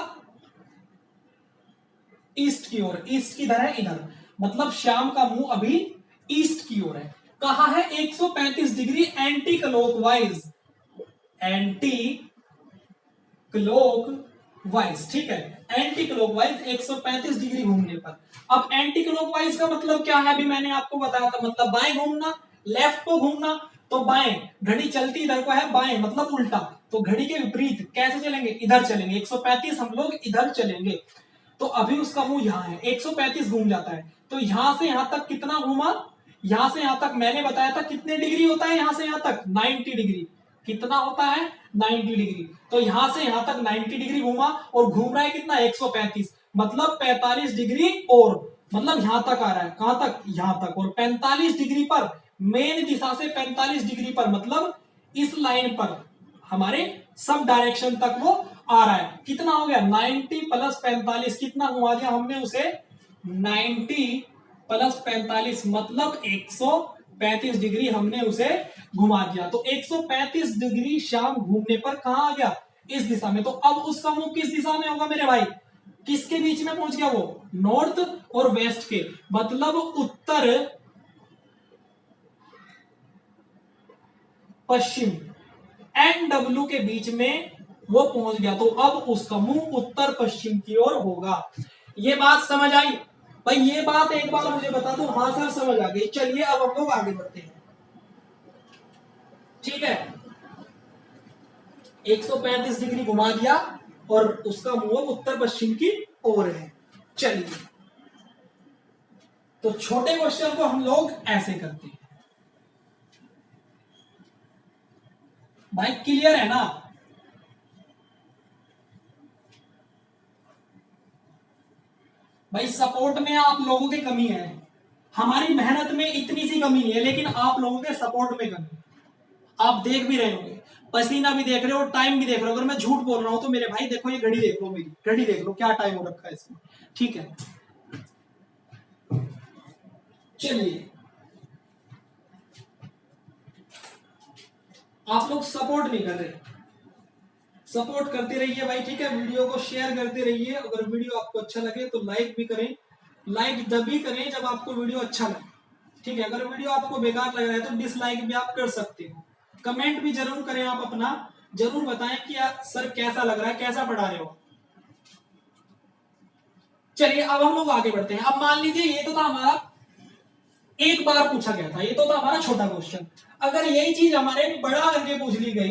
ईस्ट की ओर, ईस्ट किधर है, इधर, मतलब श्याम का मुंह अभी ईस्ट की ओर है। कहा है 135 degree anti clockwise, anti clockwise, ठीक है, एंटी क्लॉकवाइज 135 डिग्री घूमने पर। अब एंटी क्लॉकवाइज का मतलब क्या है, अभी मैंने आपको बताया था, मतलब बाएं घूमना, लेफ्ट को घूमना, तो बाएं, घड़ी चलती इधर को है, बाएं मतलब उल्टा, तो घड़ी के विपरीत कैसे चलेंगे, इधर चलेंगे, 135 हम लोग इधर चलेंगे, तो अभी उसका मुंह यहाँ है, 135 घूम जाता है, तो यहां से यहां तक कितना घूमा, यहां से यहां तक मैंने बताया था कितने डिग्री होता है, यहां से यहां तक 90 डिग्री, कितना होता है 90 डिग्री, तो यहां से यहां तक 90 डिग्री घूमा और घूम रहा है कितना 135, मतलब 45 डिग्री, और मतलब यहां तक आ रहा है, कहां तक, यहां तक, और 45 डिग्री पर, मेन दिशा से 45 डिग्री पर, मतलब इस लाइन पर हमारे सब डायरेक्शन तक वो आ रहा है, कितना हो गया 90 प्लस 45, कितना घुमा दिया हमने उसे 90 प्लस 45, मतलब 135 डिग्री हमने उसे घुमा दिया, तो 135 डिग्री श्याम घूमने पर कहां आ गया, इस दिशा में। तो अब उसका मुंह किस दिशा में होगा मेरे भाई, किसके बीच में पहुंच गया वो, नॉर्थ और वेस्ट के, मतलब उत्तर पश्चिम, NW के बीच में वो पहुंच गया, तो अब उसका मुंह उत्तर पश्चिम की ओर होगा। ये बात समझ आई भाई, ये बात एक बार मुझे बता दो, हाँ सर समझ आ गई। चलिए अब हम लोग आगे बढ़ते हैं, ठीक है, 135 डिग्री घुमा दिया और उसका मुंह उत्तर पश्चिम की ओर है। चलिए तो छोटे क्वेश्चन को हम लोग ऐसे करते हैं भाई, क्लियर है ना, भाई सपोर्ट में आप लोगों की कमी है, हमारी मेहनत में इतनी सी कमी नहीं है, लेकिन आप लोगों के सपोर्ट में कमी, आप देख भी रहे होंगे, पसीना भी देख रहे हो, टाइम भी देख रहे हो, अगर मैं झूठ बोल रहा हूं तो मेरे भाई देखो, ये घड़ी देख लो, मेरी घड़ी देख लो क्या टाइम हो रखा है इसमें, ठीक है। चलिए आप लोग सपोर्ट नहीं कर रहे, सपोर्ट करते रहिए भाई, ठीक है, वीडियो को शेयर करते रहिए, अगर वीडियो आपको अच्छा लगे तो लाइक भी करें, लाइक तभी करें जब आपको वीडियो अच्छा लगे, ठीक है, अगर वीडियो आपको बेकार लग रहा है तो डिसलाइक भी आप कर सकते हो, कमेंट भी जरूर करें, आप अपना जरूर बताएं कि सर कैसा लग रहा है, कैसा पढ़ा रहे हो। चलिए अब हम लोग आगे बढ़ते हैं। अब मान लीजिए ये तो था हमारा एक बार पूछा गया था, ये तो था हमारा छोटा क्वेश्चन, अगर यही चीज हमारे बड़ा करके पूछ ली गई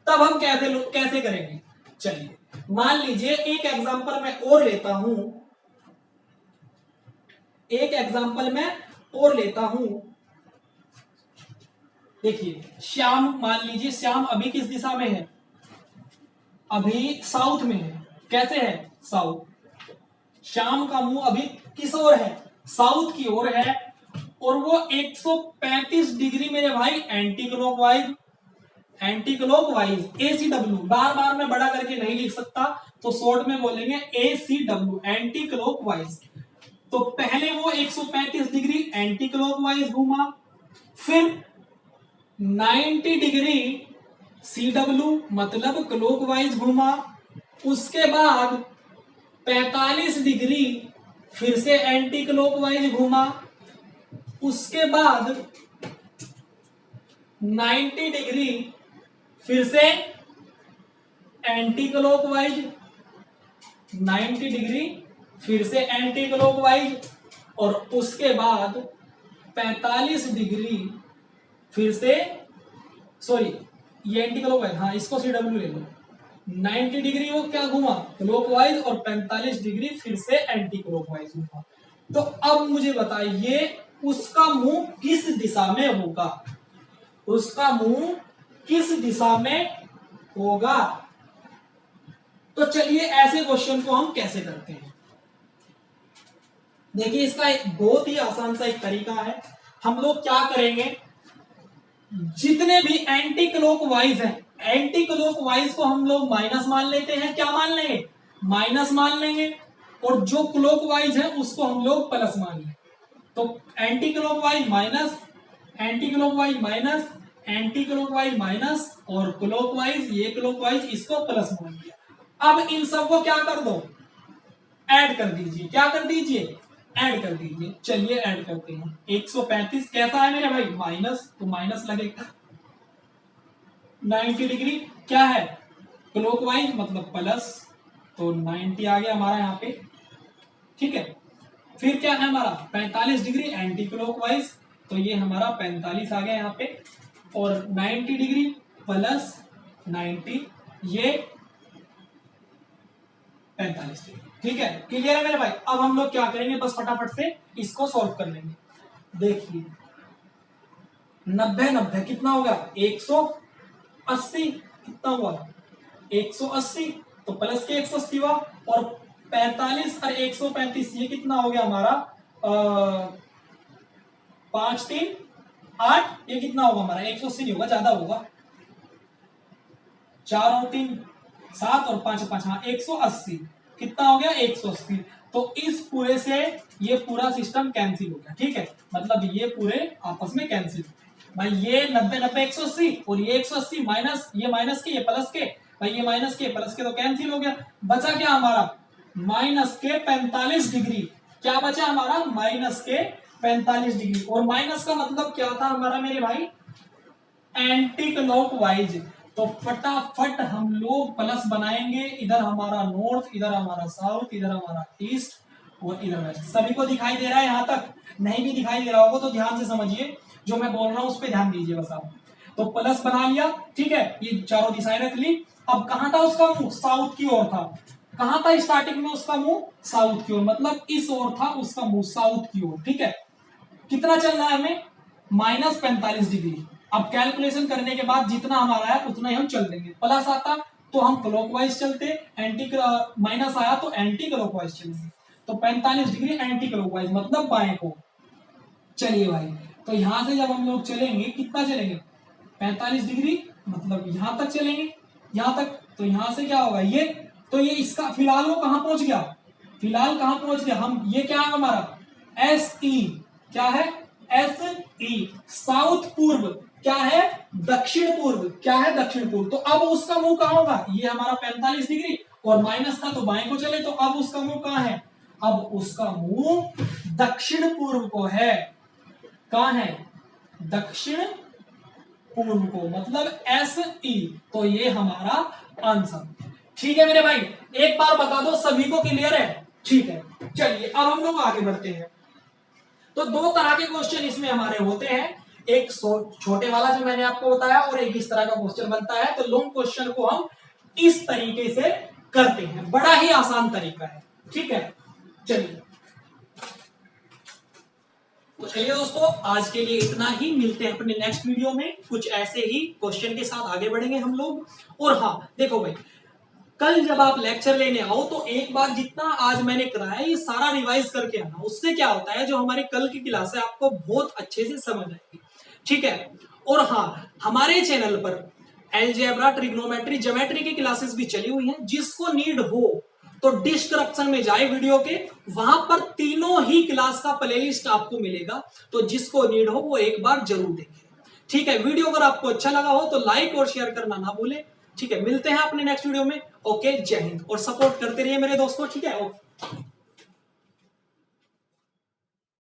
तब हम कैसे करेंगे। चलिए मान लीजिए एक एग्जांपल मैं और लेता हूं, एक एग्जांपल मैं और लेता हूं, देखिए श्याम, मान लीजिए श्याम अभी किस दिशा में है, अभी साउथ में है, कैसे है साउथ, श्याम का मुंह अभी किस ओर है, साउथ की ओर है, और वो 135 डिग्री मेरे भाई anti clockwise, anti clockwise ACW, बार बार मैं बड़ा करके नहीं लिख सकता तो शॉर्ट में बोलेंगे ACW, एंटी क्लॉकवाइज। तो पहले वो 135 डिग्री एंटी क्लॉकवाइज घूमा, फिर 90 डिग्री CW मतलब क्लॉकवाइज घूमा, उसके बाद 45 डिग्री फिर से एंटी क्लॉकवाइज घूमा, उसके बाद 90 डिग्री फिर से एंटी क्लॉकवाइज, 90 डिग्री फिर से एंटी क्लॉकवाइज, और उसके बाद 45 डिग्री फिर से, सॉरी ये एंटी क्लॉकवाइज, हाँ इसको CW ले लो, 90 डिग्री वो क्या घुमा क्लॉकवाइज और 45 डिग्री फिर से एंटी क्लॉकवाइज घुमा। तो अब मुझे बताइए उसका मुंह किस दिशा में होगा, उसका मुंह किस दिशा में होगा। तो चलिए ऐसे क्वेश्चन को हम कैसे करते हैं, देखिए इसका एक बहुत ही आसान सा एक तरीका है। हम लोग क्या करेंगे, जितने भी एंटी क्लॉकवाइज हैं, एंटी क्लॉकवाइज को हम लोग माइनस मान लेते हैं, क्या मान लेंगे, माइनस मान लेंगे, और जो क्लॉकवाइज है उसको हम लोग प्लस मान लेंगे। तो anti clockwise minus, anti clockwise minus, anti clockwise minus, और क्लॉकवाइज, ये क्लॉकवाइज इसको प्लस मान लिया। अब इन सबको क्या कर दो, ऐड कर दीजिए, क्या कर दीजिए, ऐड कर दीजिए। चलिए ऐड करते हैं, 135 कैसा है मेरे भाई, माइनस, तो माइनस लगेगा, 90 डिग्री क्या है क्लॉकवाइज मतलब प्लस, तो 90 आ गया हमारा यहाँ पे, ठीक है। फिर क्या है हमारा 45 डिग्री एंटी क्लॉकवाइज, तो ये हमारा 45 आ गया यहाँ पे, और 90 डिग्री प्लस 90 ये 45 डिग्री, ठीक है। क्लियर है मेरे भाई। अब हम लोग क्या करेंगे, बस फटाफट से इसको सॉल्व कर लेंगे। देखिए 90 90 कितना होगा 180, कितना हुआ 180, तो प्लस के 180 हुआ, और 45 और 135 ये कितना हो गया हमारा 5 3 8, ये कितना होगा हमारा 180 नहीं होगा, ज्यादा होगा, 4 और 3 7 और 5 5, हाँ 180, कितना हो गया 180। तो इस पूरे से ये पूरा सिस्टम कैंसिल हो गया, ठीक है, मतलब ये पूरे आपस में कैंसिल भाई, ये 90 90 180 और ये 180 माइनस, ये माइनस के ये प्लस के भाई, ये माइनस के प्लस के तो कैंसिल हो गया। बचा क्या हमारा माइनस के 45 डिग्री, क्या बचा हमारा माइनस के 45 डिग्री, और माइनस का मतलब क्या था हमारा मेरे भाई एंटी क्लॉकवाइज। तो फटाफट हम लोग प्लस बनाएंगे, इधर हमारा नॉर्थ, इधर हमारा साउथ, इधर हमारा ईस्ट और इधर वेस्ट। सभी को दिखाई दे रहा है यहाँ तक, नहीं भी दिखाई दे रहा होगा तो ध्यान से समझिए, जो मैं बोल रहा हूं उस पर ध्यान दीजिए बस आप। तो प्लस बना लिया, ठीक है, ये चारों दिशाएं रख ली। अब कहां था उसका मुंह, साउथ की ओर था। कहां था स्टार्टिंग में उसका मुंह, साउथ की ओर, मतलब इस ओर था उसका मुंह, साउथ की ओर, ठीक है। कितना चल रहा है हमें माइनस 45 डिग्री। अब कैलकुलेशन करने के बाद जितना हमारा है उतना ही हम चल देंगे, प्लस आता तो हम क्लॉकवाइज चलते, एंटी माइनस आया तो एंटी क्लॉकवाइज चलेंगे। तो 45 डिग्री एंटी क्लॉकवाइज मतलब बाएं को। चलिए भाई, तो यहां से जब हम लोग चलेंगे कितना चलेंगे 45 डिग्री, मतलब यहां तक चलेंगे, यहां तक, तो यहां से क्या होगा ये, तो ये इसका फिलहाल वो कहां पहुंच गया, फिलहाल कहां पहुंच गया हम, ये क्या है हमारा एस ई, क्या है एस ई, साउथ पूर्व, क्या है दक्षिण पूर्व, क्या है दक्षिण पूर्व। तो अब उसका मुंह कहां होगा, ये हमारा 45 डिग्री और माइनस था तो बाएं को चले, तो अब उसका मुंह कहां है, अब उसका मुंह दक्षिण पूर्व को है, कहां है दक्षिण पूर्व को, मतलब एस ई। तो ये हमारा आंसर, ठीक है मेरे भाई। एक बार बता दो सभी को क्लियर है, ठीक है। चलिए अब हम लोग आगे बढ़ते हैं। तो दो तरह के क्वेश्चन इसमें हमारे होते हैं, एक छोटे वाला जो मैंने आपको बताया और एक इस तरह का क्वेश्चन बनता है। तो लॉन्ग क्वेश्चन को हम इस तरीके से करते हैं, बड़ा ही आसान तरीका है, ठीक है। चलिए तो चलिए दोस्तों, आज के लिए इतना ही, मिलते हैं अपने नेक्स्ट वीडियो में कुछ ऐसे ही क्वेश्चन के साथ आगे बढ़ेंगे हम लोग। और हाँ देखो भाई, कल जब आप लेक्चर लेने आओ तो एक बार जितना आज मैंने कराया ये सारा रिवाइज करके आना। उससे क्या होता है, जो हमारी कल की क्लास है आपको बहुत अच्छे से समझ आएगी, ठीक है। और हाँ, हमारे चैनल पर अलजेब्रा, ट्रिग्नोमेट्री, ज्योमेट्री की क्लासेस भी चली हुई हैं। जिसको नीड हो तो डिस्क्रिप्शन में जाए वीडियो के, वहां पर तीनों ही क्लास का प्लेलिस्ट आपको मिलेगा। तो जिसको नीड हो वो एक बार जरूर देखें, ठीक है। वीडियो अगर आपको अच्छा लगा हो तो लाइक और शेयर करना ना भूलें, ठीक है। मिलते हैं अपने नेक्स्ट वीडियो में। ओके, जय हिंद। और सपोर्ट करते रहिए मेरे दोस्तों, ठीक है। ओके।